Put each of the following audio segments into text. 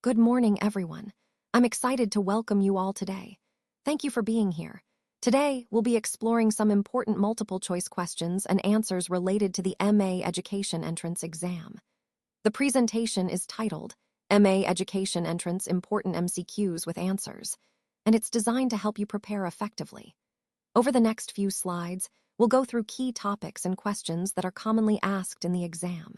Good morning, everyone. I'm excited to welcome you all today. Thank you for being here. Today, we'll be exploring some important multiple-choice questions and answers related to the MA Education Entrance exam. The presentation is titled, MA Education Entrance Important MCQs with Answers, and it's designed to help you prepare effectively. Over the next few slides, we'll go through key topics and questions that are commonly asked in the exam.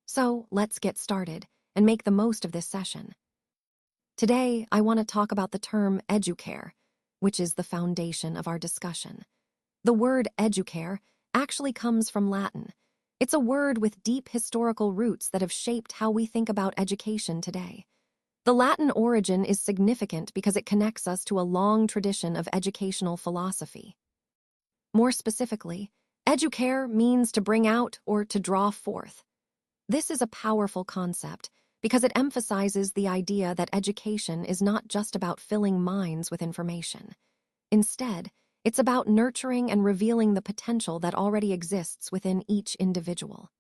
So, let's get started and make the most of this session. Today, I want to talk about the term educare, which is the foundation of our discussion. The word educare actually comes from Latin. It's a word with deep historical roots that have shaped how we think about education today. The Latin origin is significant because it connects us to a long tradition of educational philosophy. More specifically, educare means to bring out or to draw forth. This is a powerful concept because it emphasizes the idea that education is not just about filling minds with information. Instead, it's about nurturing and revealing the potential that already exists within each individual.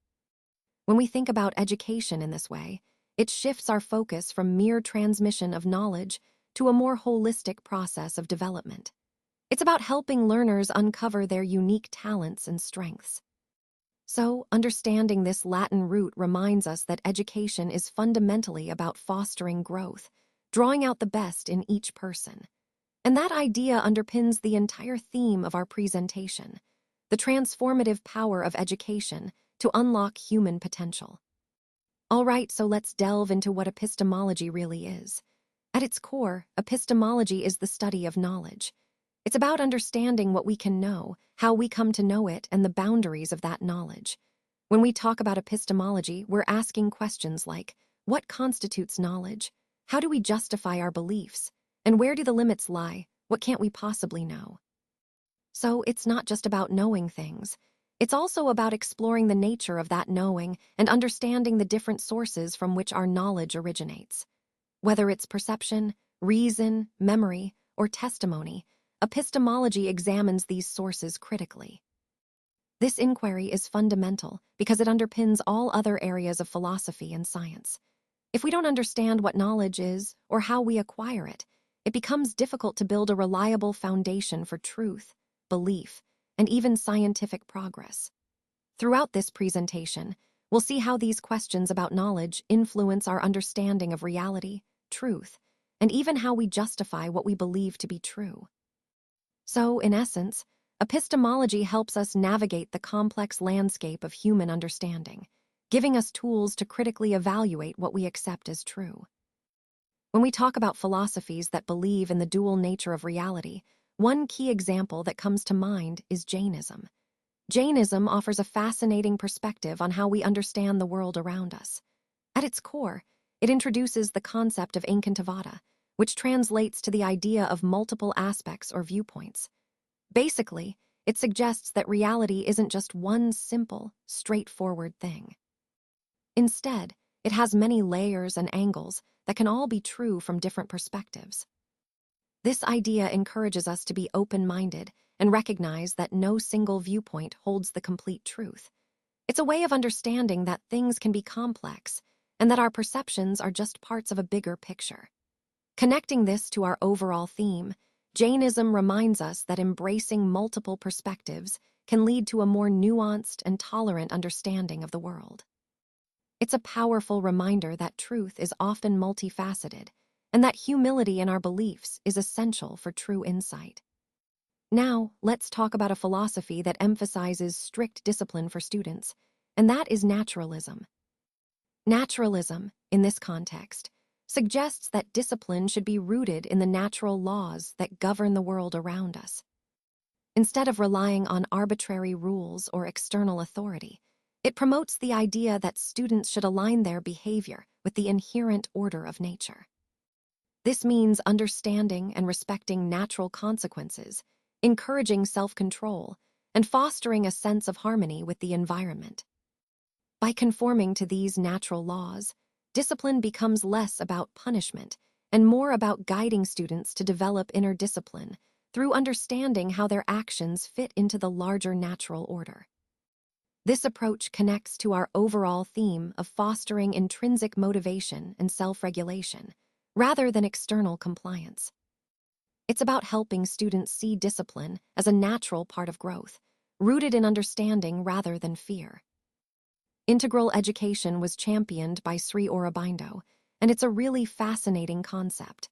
When we think about education in this way, it shifts our focus from mere transmission of knowledge to a more holistic process of development. It's about helping learners uncover their unique talents and strengths. So, understanding this Latin root reminds us that education is fundamentally about fostering growth, drawing out the best in each person. And that idea underpins the entire theme of our presentation, the transformative power of education to unlock human potential. All right, so let's delve into what epistemology really is. At its core, epistemology is the study of knowledge. It's about understanding what we can know, how we come to know it, and the boundaries of that knowledge. When we talk about epistemology, we're asking questions like, what constitutes knowledge? How do we justify our beliefs? And where do the limits lie? What can't we possibly know? So it's not just about knowing things. It's also about exploring the nature of that knowing and understanding the different sources from which our knowledge originates. Whether it's perception, reason, memory, or testimony, epistemology examines these sources critically. This inquiry is fundamental because it underpins all other areas of philosophy and science. If we don't understand what knowledge is or how we acquire it, it becomes difficult to build a reliable foundation for truth, belief, and even scientific progress. Throughout this presentation, we'll see how these questions about knowledge influence our understanding of reality, truth, and even how we justify what we believe to be true. So, in essence, epistemology helps us navigate the complex landscape of human understanding, giving us tools to critically evaluate what we accept as true. When we talk about philosophies that believe in the dual nature of reality, one key example that comes to mind is Jainism. Jainism offers a fascinating perspective on how we understand the world around us. At its core, it introduces the concept of Ankantavada, which translates to the idea of multiple aspects or viewpoints. Basically, it suggests that reality isn't just one simple, straightforward thing. Instead, it has many layers and angles that can all be true from different perspectives. This idea encourages us to be open-minded and recognize that no single viewpoint holds the complete truth. It's a way of understanding that things can be complex and that our perceptions are just parts of a bigger picture. Connecting this to our overall theme, Jainism reminds us that embracing multiple perspectives can lead to a more nuanced and tolerant understanding of the world. It's a powerful reminder that truth is often multifaceted, and that humility in our beliefs is essential for true insight. Now, let's talk about a philosophy that emphasizes strict discipline for students, and that is naturalism. Naturalism, in this context, suggests that discipline should be rooted in the natural laws that govern the world around us. Instead of relying on arbitrary rules or external authority, it promotes the idea that students should align their behavior with the inherent order of nature. This means understanding and respecting natural consequences, encouraging self-control, and fostering a sense of harmony with the environment. By conforming to these natural laws, discipline becomes less about punishment and more about guiding students to develop inner discipline through understanding how their actions fit into the larger natural order. This approach connects to our overall theme of fostering intrinsic motivation and self-regulation, rather than external compliance. It's about helping students see discipline as a natural part of growth, rooted in understanding rather than fear. Integral education was championed by Sri Aurobindo, and it's a really fascinating concept.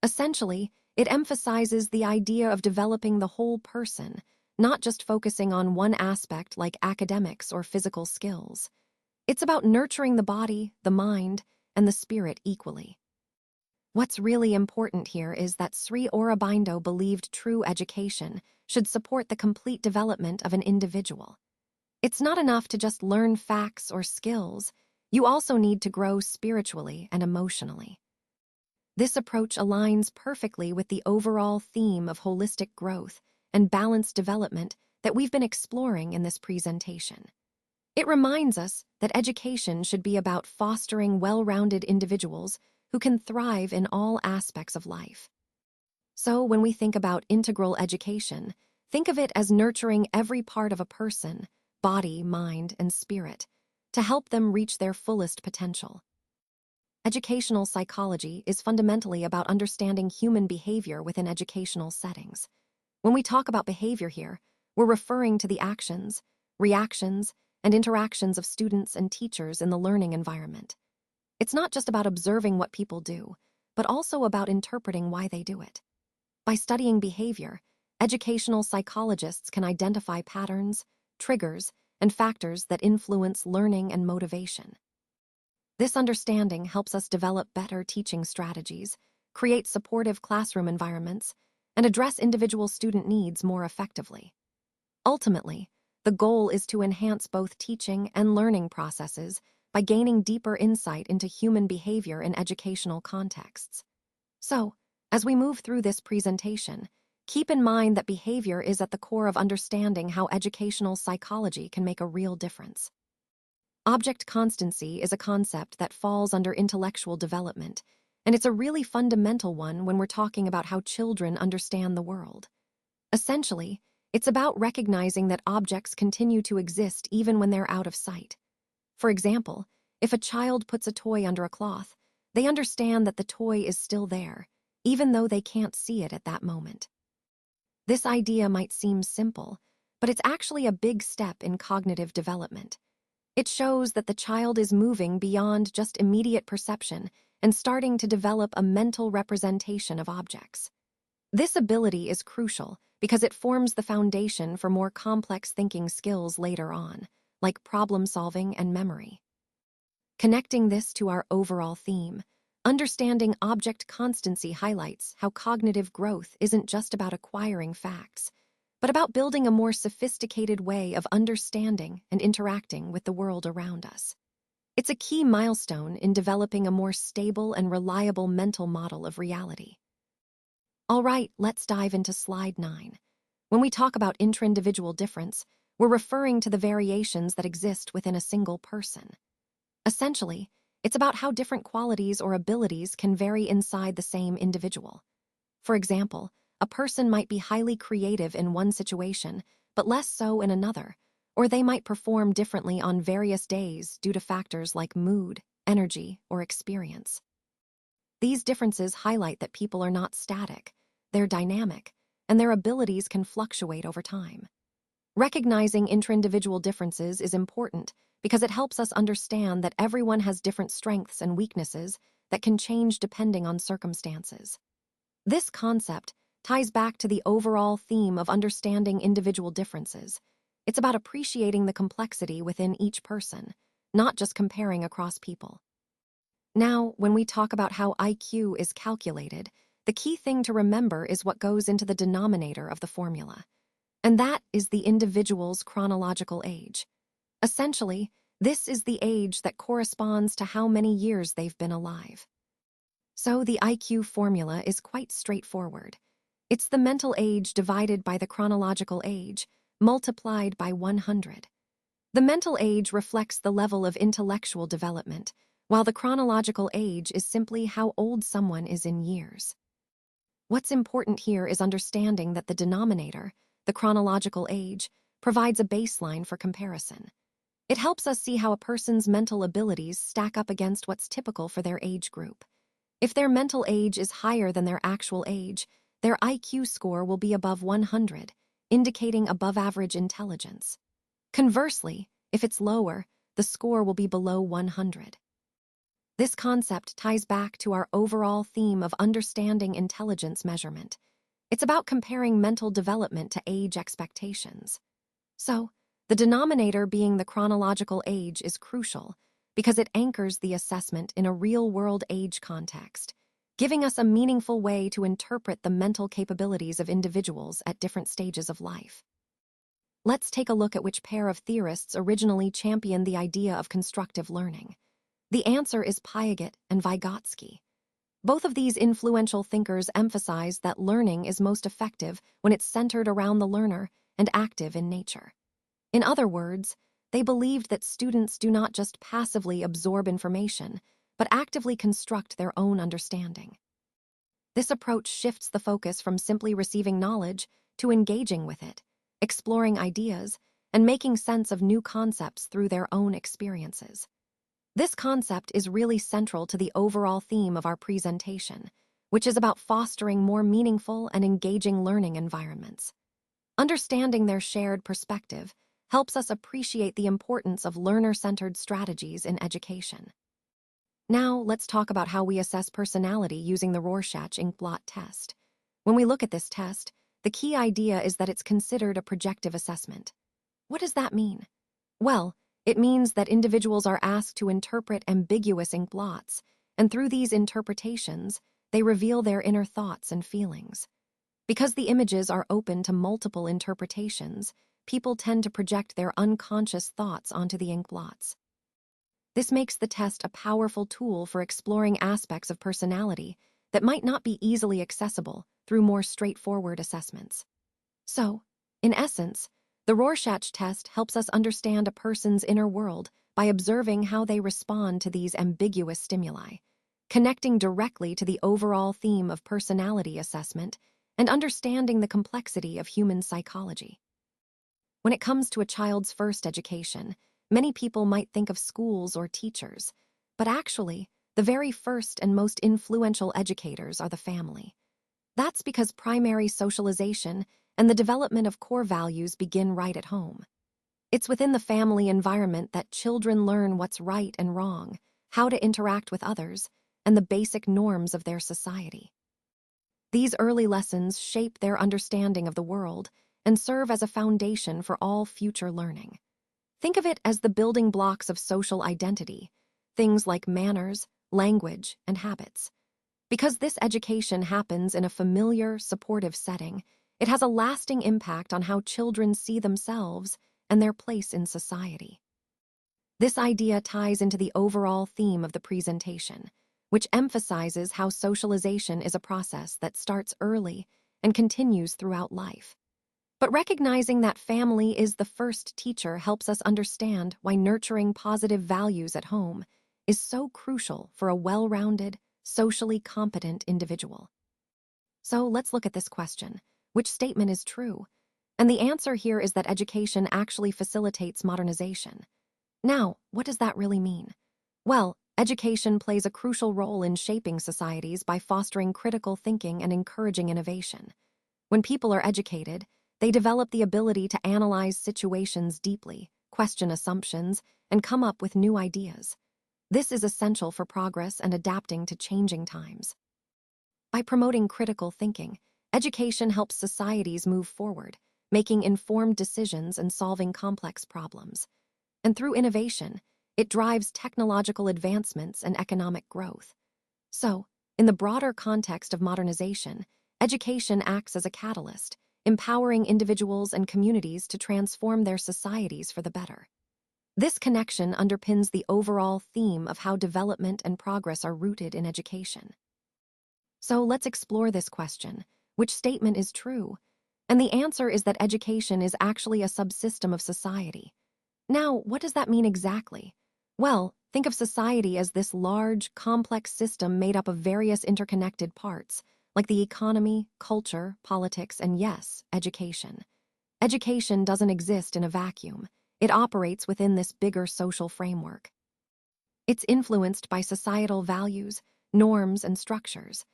Essentially, it emphasizes the idea of developing the whole person, not just focusing on one aspect like academics or physical skills. It's about nurturing the body, the mind, and the spirit equally. What's really important here is that Sri Aurobindo believed true education should support the complete development of an individual. It's not enough to just learn facts or skills. You also need to grow spiritually and emotionally. This approach aligns perfectly with the overall theme of holistic growth and balanced development that we've been exploring in this presentation. It reminds us that education should be about fostering well-rounded individuals who can thrive in all aspects of life. So when we think about integral education, think of it as nurturing every part of a person, body, mind, and spirit, to help them reach their fullest potential. Educational psychology is fundamentally about understanding human behavior within educational settings. When we talk about behavior here, we're referring to the actions, reactions, and interactions of students and teachers in the learning environment. It's not just about observing what people do, but also about interpreting why they do it. By studying behavior, educational psychologists can identify patterns, triggers, and factors that influence learning and motivation. This understanding helps us develop better teaching strategies, create supportive classroom environments, and address individual student needs more effectively. Ultimately, the goal is to enhance both teaching and learning processes by gaining deeper insight into human behavior in educational contexts. So, as we move through this presentation, keep in mind that behavior is at the core of understanding how educational psychology can make a real difference. Object constancy is a concept that falls under intellectual development, and it's a really fundamental one when we're talking about how children understand the world. Essentially, it's about recognizing that objects continue to exist even when they're out of sight. For example, if a child puts a toy under a cloth, they understand that the toy is still there, even though they can't see it at that moment. This idea might seem simple, but it's actually a big step in cognitive development. It shows that the child is moving beyond just immediate perception and starting to develop a mental representation of objects. This ability is crucial because it forms the foundation for more complex thinking skills later on, like problem solving and memory. Connecting this to our overall theme, understanding object constancy highlights how cognitive growth isn't just about acquiring facts, but about building a more sophisticated way of understanding and interacting with the world around us. It's a key milestone in developing a more stable and reliable mental model of reality. All right, let's dive into slide 9. When we talk about intra-individual difference, we're referring to the variations that exist within a single person. Essentially, it's about how different qualities or abilities can vary inside the same individual. For example, a person might be highly creative in one situation, but less so in another, or they might perform differently on various days due to factors like mood, energy, or experience. These differences highlight that people are not static, they're dynamic, and their abilities can fluctuate over time. Recognizing intra-individual differences is important because it helps us understand that everyone has different strengths and weaknesses that can change depending on circumstances. This concept ties back to the overall theme of understanding individual differences. It's about appreciating the complexity within each person, not just comparing across people. Now, when we talk about how IQ is calculated, the key thing to remember is what goes into the denominator of the formula, and that is the individual's chronological age. Essentially, this is the age that corresponds to how many years they've been alive. So the IQ formula is quite straightforward. It's the mental age divided by the chronological age, multiplied by 100. The mental age reflects the level of intellectual development, while the chronological age is simply how old someone is in years. What's important here is understanding that the denominator, the chronological age, provides a baseline for comparison. It helps us see how a person's mental abilities stack up against what's typical for their age group. If their mental age is higher than their actual age, their IQ score will be above 100, indicating above-average intelligence. Conversely, if it's lower, the score will be below 100. This concept ties back to our overall theme of understanding intelligence measurement. It's about comparing mental development to age expectations. So, the denominator being the chronological age is crucial because it anchors the assessment in a real-world age context, giving us a meaningful way to interpret the mental capabilities of individuals at different stages of life. Let's take a look at which pair of theorists originally championed the idea of constructive learning. The answer is Piaget and Vygotsky. Both of these influential thinkers emphasize that learning is most effective when it's centered around the learner and active in nature. In other words, they believed that students do not just passively absorb information, but actively construct their own understanding. This approach shifts the focus from simply receiving knowledge to engaging with it, exploring ideas, and making sense of new concepts through their own experiences. This concept is really central to the overall theme of our presentation, which is about fostering more meaningful and engaging learning environments. Understanding their shared perspective helps us appreciate the importance of learner-centered strategies in education. Now, let's talk about how we assess personality using the Rorschach Inkblot test. When we look at this test, the key idea is that it's considered a projective assessment. What does that mean? Well, it means that individuals are asked to interpret ambiguous inkblots, and through these interpretations, they reveal their inner thoughts and feelings. Because the images are open to multiple interpretations, people tend to project their unconscious thoughts onto the inkblots. This makes the test a powerful tool for exploring aspects of personality that might not be easily accessible through more straightforward assessments. So, in essence, the Rorschach test helps us understand a person's inner world by observing how they respond to these ambiguous stimuli, connecting directly to the overall theme of personality assessment and understanding the complexity of human psychology. When it comes to a child's first education, many people might think of schools or teachers, but actually, the very first and most influential educators are the family. That's because primary socialization and the development of core values begin right at home. It's within the family environment that children learn what's right and wrong, how to interact with others, and the basic norms of their society. These early lessons shape their understanding of the world and serve as a foundation for all future learning. Think of it as the building blocks of social identity, things like manners, language, and habits. Because this education happens in a familiar, supportive setting, it has a lasting impact on how children see themselves and their place in society. This idea ties into the overall theme of the presentation, which emphasizes how socialization is a process that starts early and continues throughout life. But recognizing that family is the first teacher helps us understand why nurturing positive values at home is so crucial for a well-rounded, socially competent individual. So let's look at this question. Which statement is true? And the answer here is that education actually facilitates modernization. Now, what does that really mean? Well, education plays a crucial role in shaping societies by fostering critical thinking and encouraging innovation. When people are educated, they develop the ability to analyze situations deeply, question assumptions, and come up with new ideas. This is essential for progress and adapting to changing times. By promoting critical thinking, education helps societies move forward, making informed decisions and solving complex problems. And through innovation, it drives technological advancements and economic growth. So, in the broader context of modernization, education acts as a catalyst, empowering individuals and communities to transform their societies for the better. This connection underpins the overall theme of how development and progress are rooted in education. So let's explore this question. Which statement is true? And the answer is that education is actually a subsystem of society. Now, what does that mean exactly? Well, think of society as this large, complex system made up of various interconnected parts, like the economy, culture, politics, and yes, education. Education doesn't exist in a vacuum. it operates within this bigger social framework. It's influenced by societal values, norms, and structures,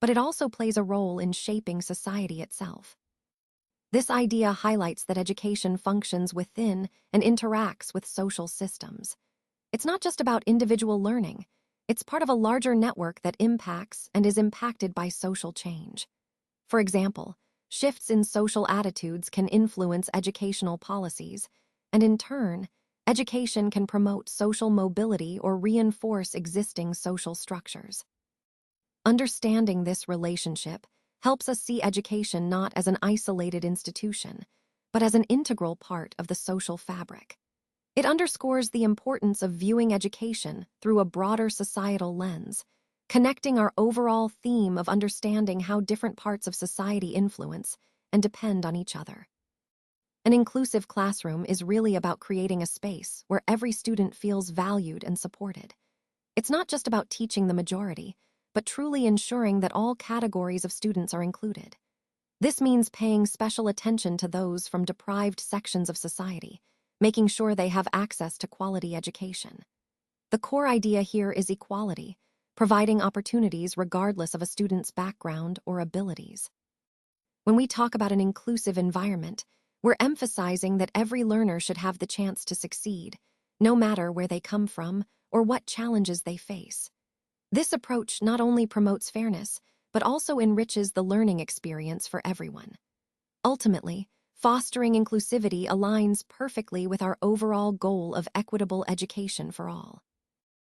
but it also plays a role in shaping society itself. This idea highlights that education functions within and interacts with social systems. It's not just about individual learning, it's part of a larger network that impacts and is impacted by social change. For example, shifts in social attitudes can influence educational policies, and in turn, education can promote social mobility or reinforce existing social structures. Understanding this relationship helps us see education not as an isolated institution, but as an integral part of the social fabric. It underscores the importance of viewing education through a broader societal lens, connecting our overall theme of understanding how different parts of society influence and depend on each other. An inclusive classroom is really about creating a space where every student feels valued and supported. It's not just about teaching the majority, but truly ensuring that all categories of students are included. This means paying special attention to those from deprived sections of society, making sure they have access to quality education. The core idea here is equality, providing opportunities regardless of a student's background or abilities. When we talk about an inclusive environment, we're emphasizing that every learner should have the chance to succeed, no matter where they come from or what challenges they face. This approach not only promotes fairness, but also enriches the learning experience for everyone. Ultimately, fostering inclusivity aligns perfectly with our overall goal of equitable education for all.